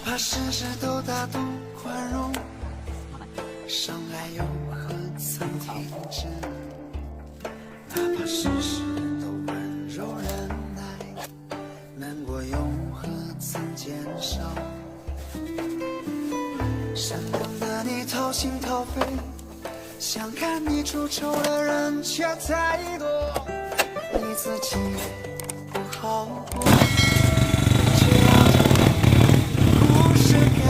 怕事事都大度宽容，伤害又何曾停止？哪怕事事都温柔忍耐，难过又何曾减少？善良的你掏心掏肺，想看你出丑的人却太多，你自己不好过，却要故事感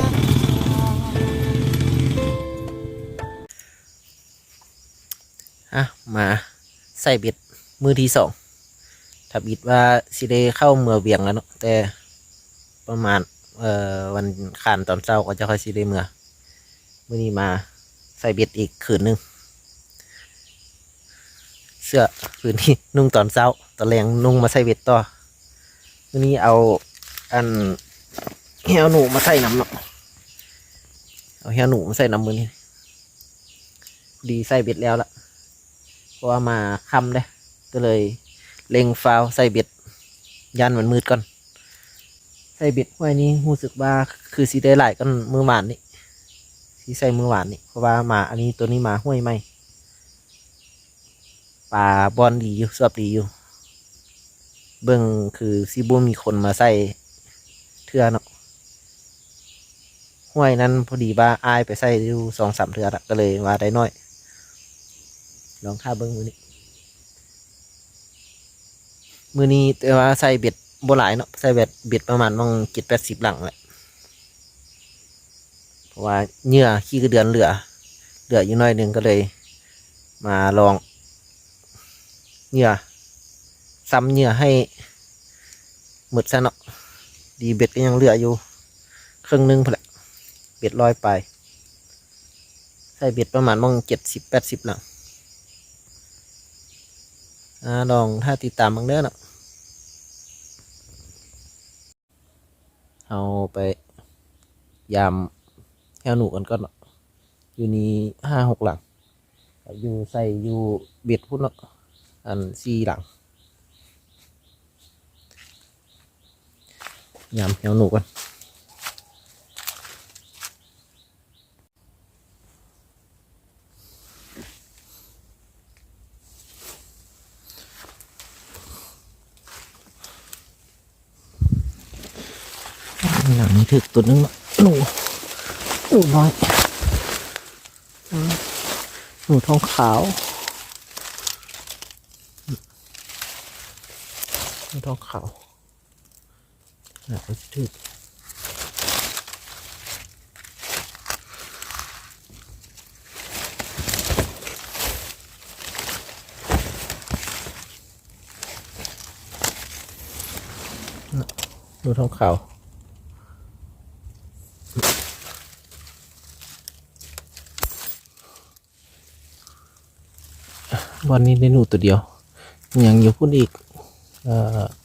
มาใส่บิดมือที่สองถ้าบิดว่าสิได้เข้าเมือเวียงแล้วเนาะแต่ประมาณวันขานตอนเช้าก็จะค่อยสิได้เมือมื้อนี้มาใส่บิดอีกคืนนึงเสื้อคืนนี้นุ่งตอนเช้าตอนแรงนุ่งมาใส่บิดต่อมื้อนี้เอาอันเหี่ยวหนูมาใส่น้ำเนาะเอาเหี่ยวหนูมาใส่น้ำมื้อนี้ดีใส่บิดแล้วละเพราะว่ามาค่ำเลยก็เลยเล็งฟาวใส่เบ็ดยันมันมืดก่อนใส่เบ็ดไว้นี้รู้สึกว่าคือสีได้หลายกันมือหวานนี่สีใส่มือหวานนี่เพราะว่ามาอันนี้ตัวนี้มาห้วยไม่ปลาบอลดีอยู่สอบดีอยู่เบิ่งคือซีบูมีคนมาใส่เทือเนาะห้วยนั้นพอดีว่าอายไปใส่อยู่2-3 เทือละก็เลยว่าได้น้อยลองท่าเบิ้งมือนี้แต่ว่าใส่เบ็ดโบหลายเนาะใส่เบ็ดประมาณมอง70-80 หลังแหละเพราะว่าเหยื่อขี้กระเดือนเหลืออยู่น้อยหนึ่งก็เลยมาลองเหยื่อซ้ำเหยื่อให้หมดซะเนาะดีเบ็ดก็ยังเหลืออยู่ครึ่งนึงพอแหละเบ็ดลอยไปใส่เบ็ดประมาณมอง70-80 หลังลองถ้าติดตามบ้างเด้อเนาะเอาไปยามแค่หนูกันก็เนาะอยู่นี้5-6 หลังอยู่ใส่อยู่เบ็ดพุ่นเนาะอัน4 หลังยามแค่หนูกันหลังนี้ถึกตัวนึงหนูน้อยหนูทองขาวหนูทองขาวหนักไปถึกหนูทองขาววันนี้ได้หนูตัวเดียวยังอยู่พุ่นอีก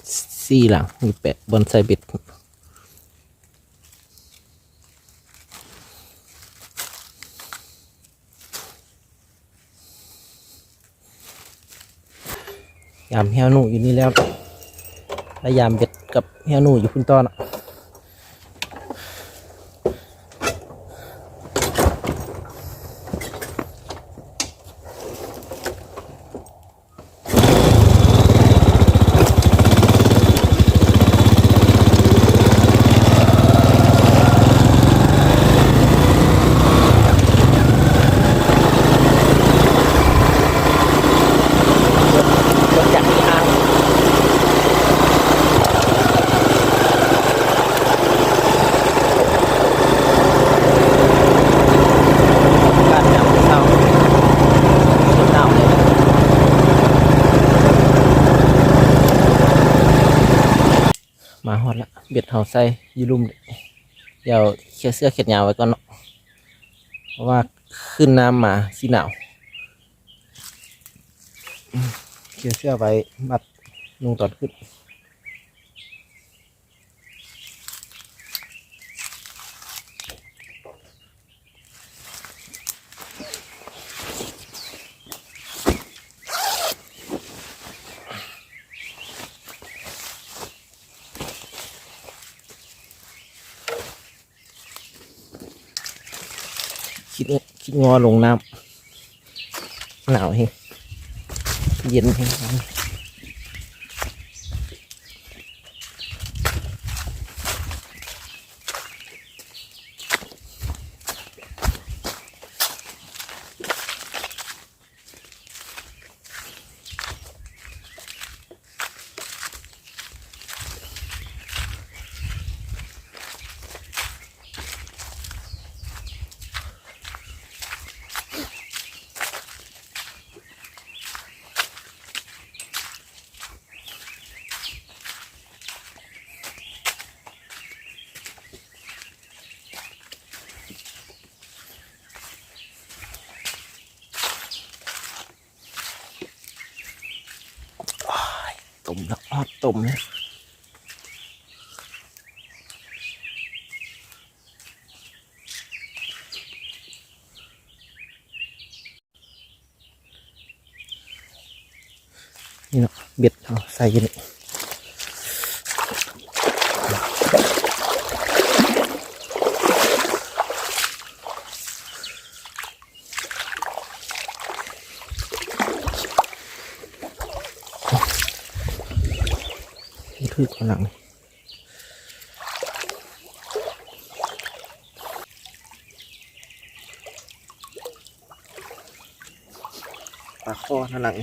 4 หลังมี8บนไซเบ็ดยามแฮวหนูอยู่นี่แล้วและยามเบ็ดกับแฮวหนูอยู่พุ่นต้อนมาฮอดละเบ็ดเฮาใส่ยูรุมเดี๋ยวเขี่ยเสื้อเขียนยาวไว้ก่อนเนาะเพราะว่าขึ้นน้ำมาสิหนาวเขี่ยเสื้อไว้มัดนุ่งตอนขึ้น คิดงอลงน้ำหนาวเฮงเย็นเฮงต้มแล้วออดต้มแล้วนี่เนาะเบ็ดเอาใส่กันนี่ถือข้างหลังปลาคอข้างหลัง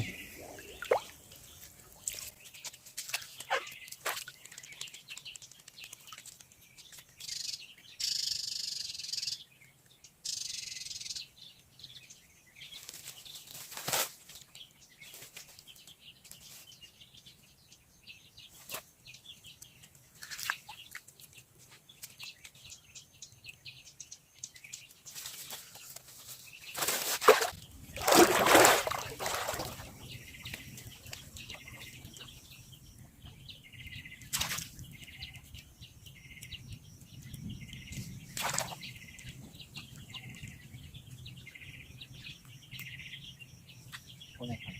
พวกนี้ครับ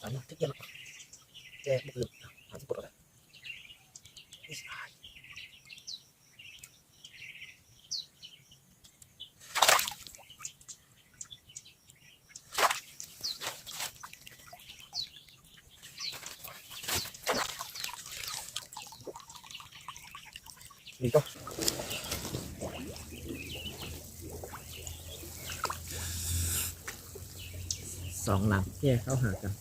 อันนี้ที่เกี่ยวแกะมือหาที่ปวดอะไรนี่ก็สองหลังแยกเข้าหากัน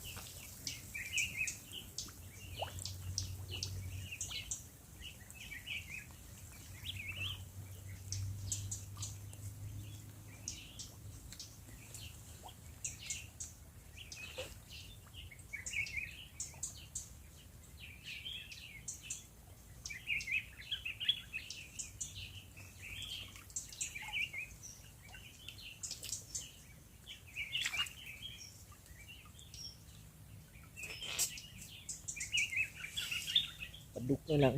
ดุกในหลัง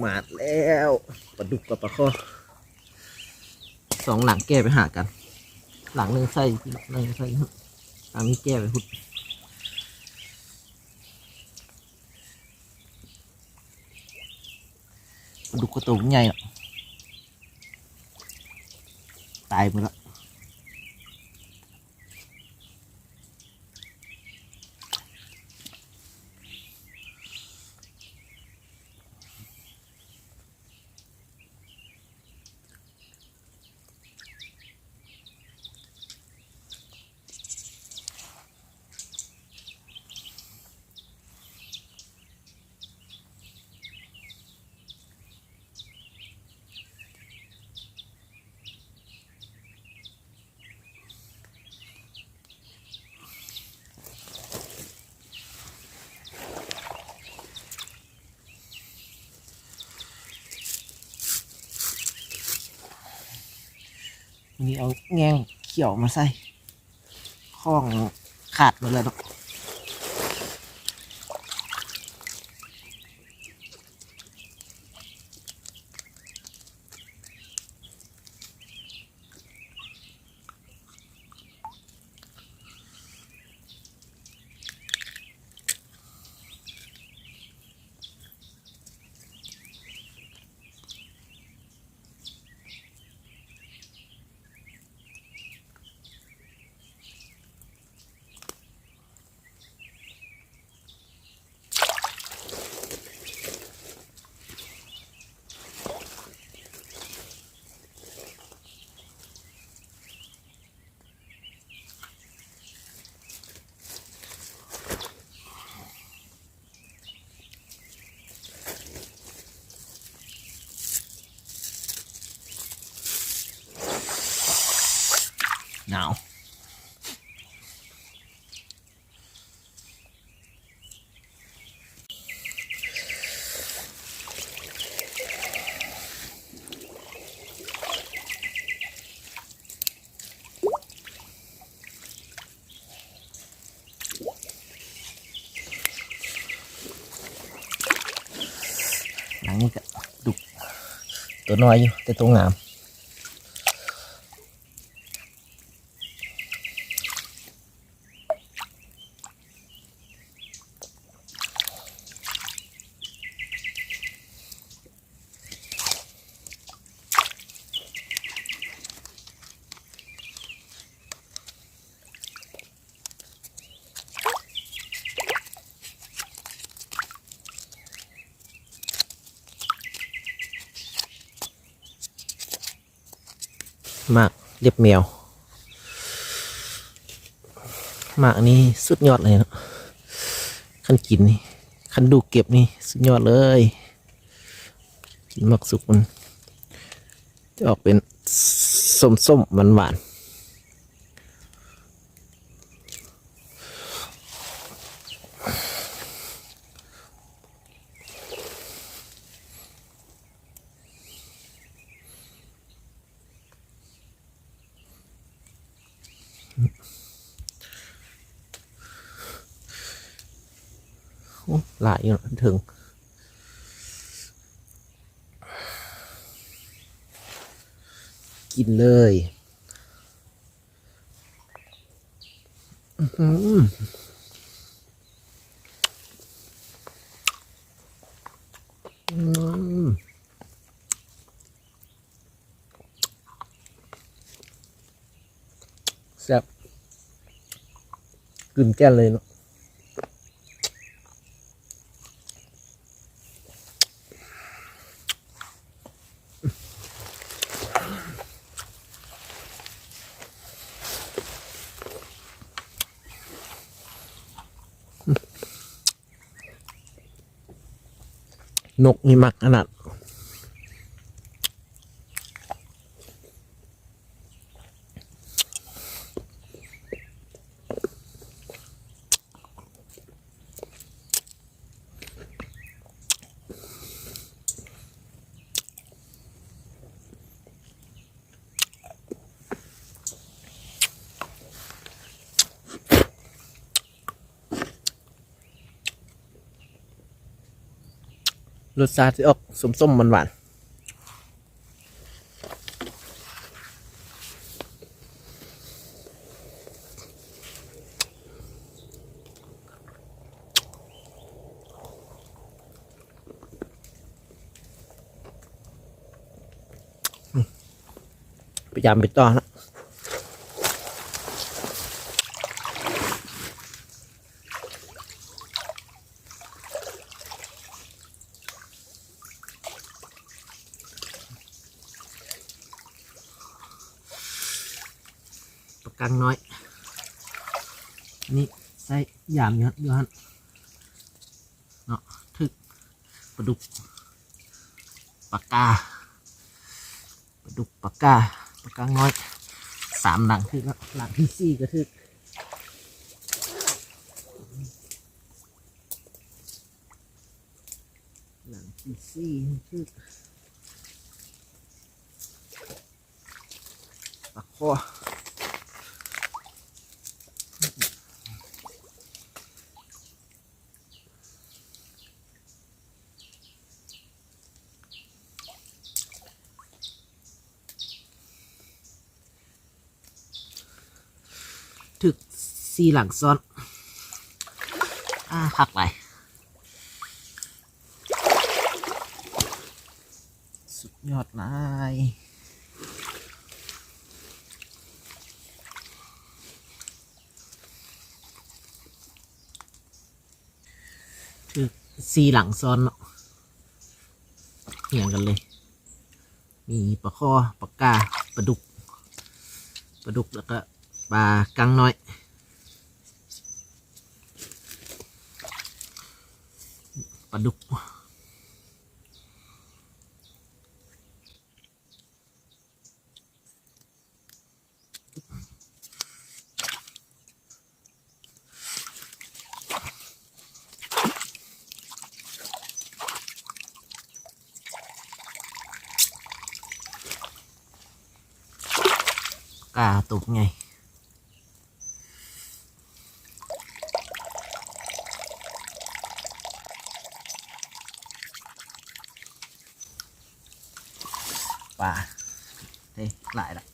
มาดแล้วปลาดุกกับปลาข้อสองหลังแก้ไปหากัน หลังหนึ่งใส่หลังหนึ่งใส่หลังนี้แก้ไปพุดปลาดุกกระตุกใหญ่อะตายหมดแล้วนี่เอาแง่งเขียวมาใส่ข้องขาดหมดเลยเนาะหนาวหลังนี้ก็ดุกตัวน้อยอยู่แต่ตัวงามมากเรียบแมวมากนี่สุดยอดเลยเนาะขันกินนี่ขันดูเก็บนี่สุดยอดเลยกินหมักสุกมันจะออกเป็นส้มๆหวานๆหลายอยู่ถึงกินเลยแซ่บกลืนแก้นเลยเนาะ นกนี่มักขนาดรสชาติที่ออกส้มๆหวานๆพยายามไปต่อนะปากกังน้อยนี่ใส่ยามเยอะเยอะเนาะทึกปลาดุกปากกาปลาดุกปากกาปากกังน้อย3 หลังทึกแล้วหลังที่4ก็ทึกหลังที่4ทึกปลาคอถึก4 หลังซ้อนคักไปสุดยอดนายถึก4 หลังซ้อนเนาะเหี่ยงกันเลย มีปลาคอปลากาปลาดุกแล้วก็ปลากังน้อยปลาดุกกาตุกไงปลาเฮ้ยหลายละ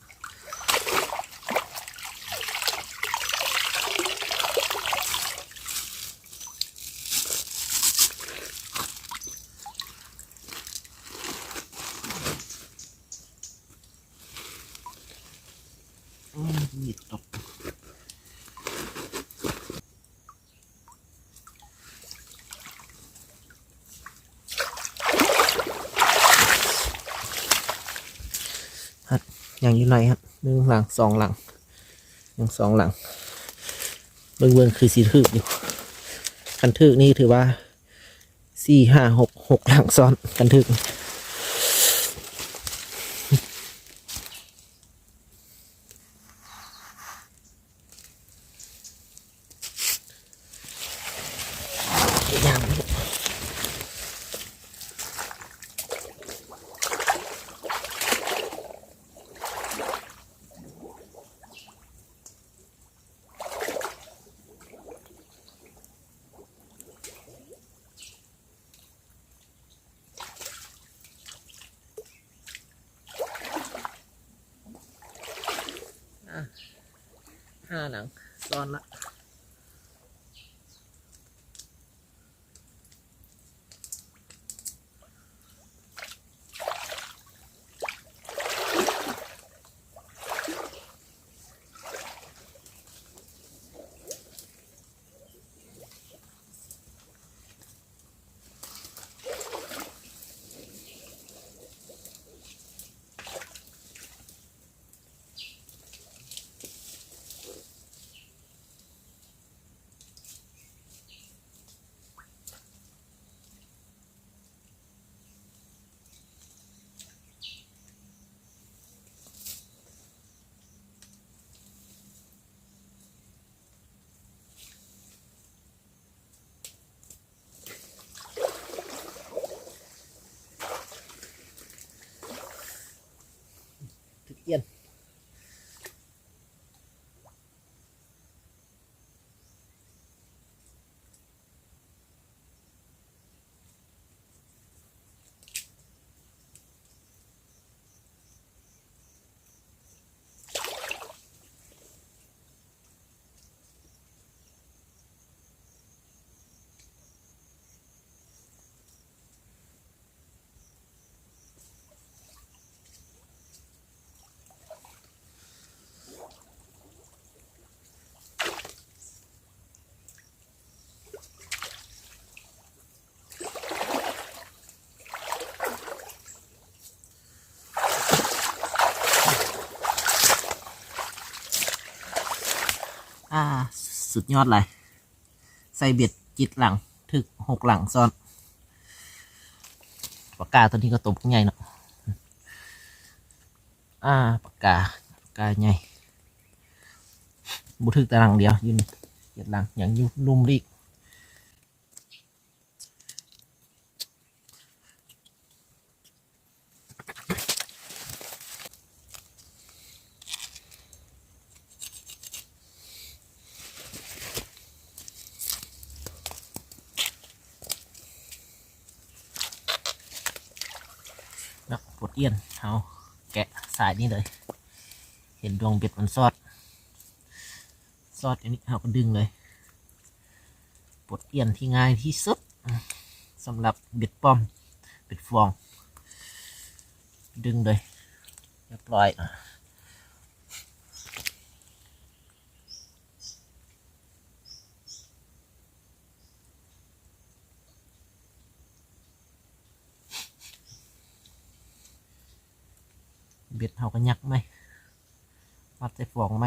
มีตกอย่างอยู่ไหนครับ1 หลัง 2 หลังยัง2 หลังเบิ่งคือสีทึกอยู่คันทึกนี่ถือว่า4 5 6 หลังซ้อนคันทึก5 หลังซ้อนละ สุดยอดเลยใส่เบ็ดจิตหลังถึก6 หลังซ้อนปากกาตัวนี้ก็ตบใหญ่เนาะปากกาใหญ่บุถึกแต่หลังเดียวยืน7 หลังอย่างยุ่ลุ่มรีกนะปวดเอี้ยนเอาแกะสายนี้เลยเห็นดวงเบ็ดมันซอดอย่างนี้เอาก็ดึงเลยปลดเอี้ยนที่ง่ายที่สุดสำหรับเบ็ดป้อมเบ็ดฟองดึงเลยเรียบร้อยเบ็ดเขาก็ยักไหมมัดใส่ฟองไหม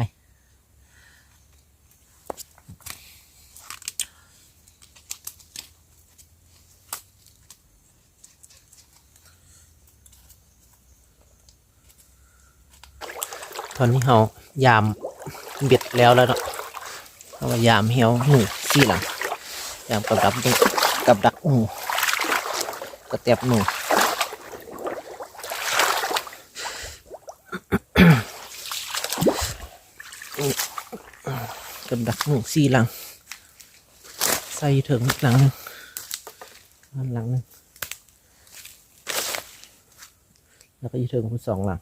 ตอนนี้เรายามเบ็ดแล้วเนาะเรายามเหี่ยวหนูสี่หลังยามกับดักหนูกระเตียบหนูกับดักหนู4 หลังใส่ถึงหลังนึงแล้วก็อีกถึงคุณ2 หลัง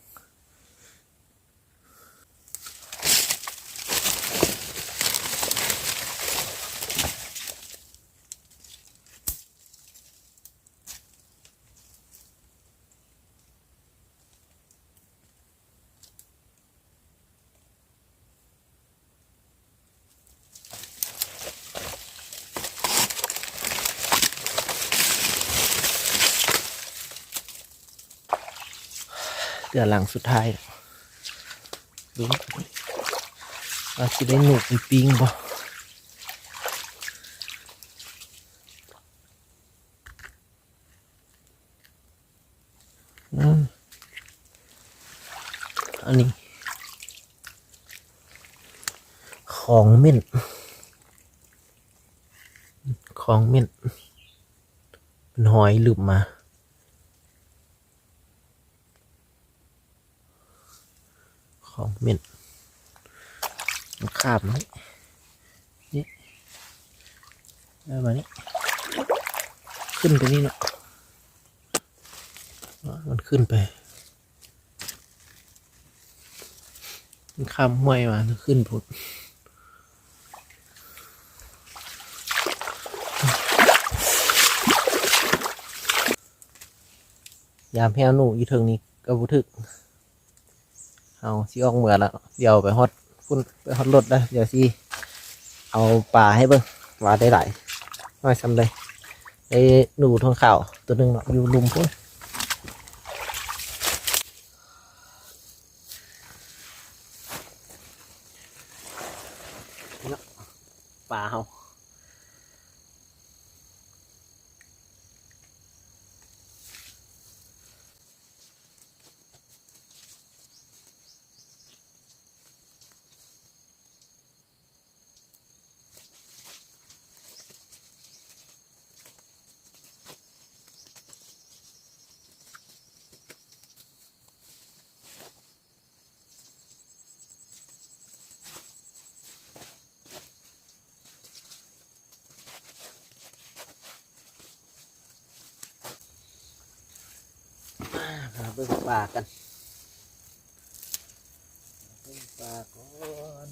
เดี๋ยวหลังสุดท้ายดูว่าจะได้หนูเป็นปิงบ่อันนี้ของเม่นเป็นหอยหลุมมาของเม่นมันคาบไหมนี่ได้มานี่ขึ้นไปนี่เนาะมันขึ้นไปมันข้ามห้วยมาขึ้นพุดยามแห้วหนูอยู่เทิงนี้ก็บุทึกเอาสิออกเมื่อแล้วเดี๋ยวไปฮอดพุ่นไปฮอดรถได้เดี๋ยวสิเอาปลาให้เบิ่งว่าได้หลายน้อยซ้ำเลยได้หนูทองขาวตัวหนึ่งเนาะอยู่ลุมพุ่นปลาเฮาเบิ่งปลากันเบิ่งปลาก่อน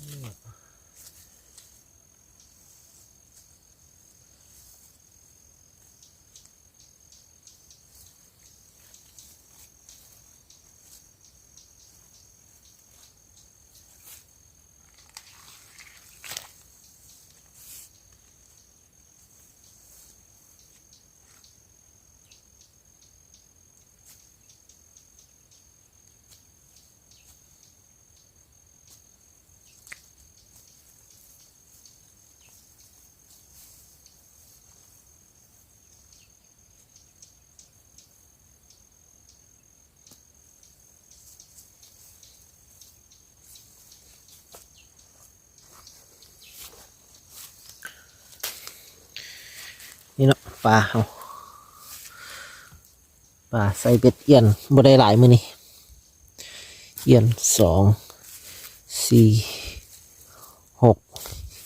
นี่เนาะปลาเอาปลาใส่เบ็ดเอียนบ่ได้หลายมือนี่เอียน2 4 6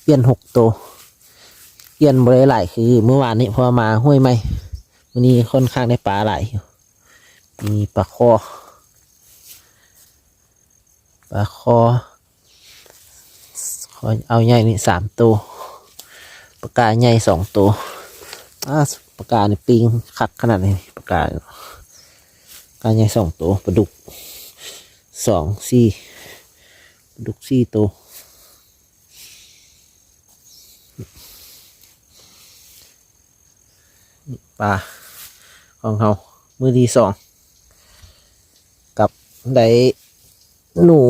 เอียน6ตัวเอียนบ่ได้หลายคือเมื่อวานนี้พอมาห้วยใหม่มื้อนี้ค่อนข้างได้ปลาหลายอยู่มีปลาคอเอาใหญ่นี่3ตัวปลากาใหญ่2ตัวปลากานี่ปิงคักขนาดนี้ปลากาใหญ่2ตัวปลาดุก4ปลาดุก4ตัวปลาของเขามือดี2กับได้หนู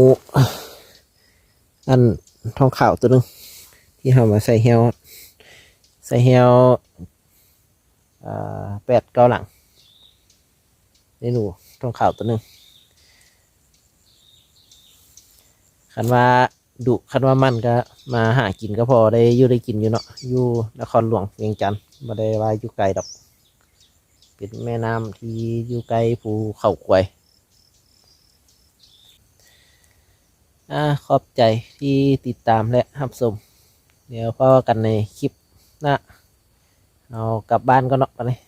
อันทองขาวตัวนึงที่เขามาใส่เฮล8-9หลังได้หนูทองขาวตัวนึงคันว่าดุคันว่ามันก็มาหากินก็พอได้กินอยู่เนาะอยู่นครหลวงเวียงจันทร์บ่ได้ว่าอยู่ไกลดอกเป็นแม่น้ำที่อยู่ใกล้ภูเขาควายขอบใจที่ติดตามและรับชมเดี๋ยวพอกันในคลิปหน้าเอากลับบ้านก็เนาะไปเลย